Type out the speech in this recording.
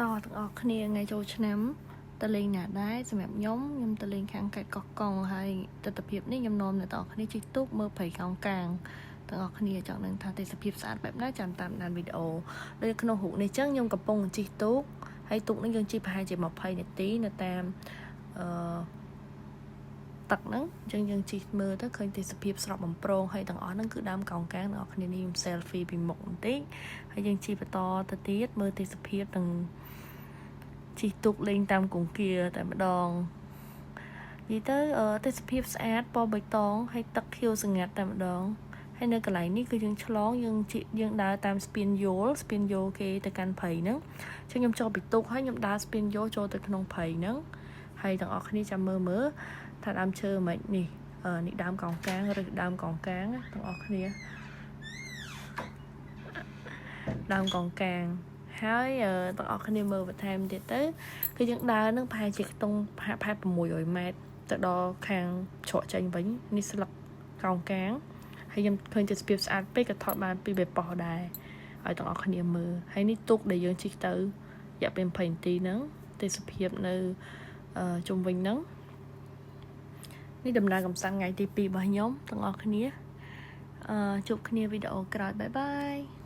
តទាំងអស់គ្នាថ្ងៃចូលឆ្នាំតលេងណាដែរសម្រាប់ខ្ញុំតលេងខាងកែកកោះកង់ហើយទស្សនភាពនេះខ្ញុំនាំអ្នកទាំងអស់គ្នាជិះទូកមើលព្រៃកោងកាងទាំងអស់គ្នាចង់ដឹងថាទេសភាពស្អាតបែបណាចាំតាមដានវីដេអូដូចក្នុងរូបនេះចឹងខ្ញុំកំពុងជិះទូកហើយទូកនេះយើងជិះប្រហែលជា20នាទីនៅតាមទឹកហ្នឹងអញ្ចឹងយើងជិះមើលទៅឃើញទេសភាពស្រស់បំព្រងហើយទាំងអស់ហ្នឹងគឺដើមកោងកាងទាំងអស់គ្នានេះខ្ញុំ selfie ពីមុខបន្តិចហើយយើងជិះបន្តទៅទៀតមើលទេសភាពទាំងជិះទូកលេងតាមគង្គាតែម្ដងនិយាយទៅទេសភាពស្អាតពណ៌បៃតងហើយទឹកខៀវស្ងាត់តែម្ដងហើយនៅកន្លែងនេះគឺយើងឆ្លងយើងដើរតាមស្ពានយោលគេទៅកាន់ព្រៃហ្នឹងអញ្ចឹងខ្ញុំចូលពីទូកហើយខ្ញុំដើរស្ពានយោលចូលទៅក្នុងព្រៃហ្នឹងហើយទាំងអស់គ្នាចាំមើលថាដើមឈើមិននេះនេះដើមកោងកាងឬដើមកោងកាងទាំងអស់គ្នាដើមកោងកាងហើយទាំងអស់គ្នាមើលបន្ថែមទៀតទៅគឺយើងដើរនឹងប្រហែលជាខ្ទង់ប្រហែល600ម៉ែត្រទៅដល់ខាងច្រកចេញវិញនេះស្លឹកកោងកាងហើយខ្ញុំឃើញទេសភាពស្អាតពេកក៏ថតបានពីបេប៉ោះដែរឲ្យទាំងអស់គ្នាមើលហើយនេះទូកដែលយើងជិះទៅរយៈពេល20នាទីហ្នឹងទេសភាពនៅជុំវិញហ្នឹងនេះដំណើរកំសាន្តថ្ងៃទី2របស់ខ្ញុំទាំងអស់គ្នាជួបគ្នាវីដេអូក្រោយបាយបាយ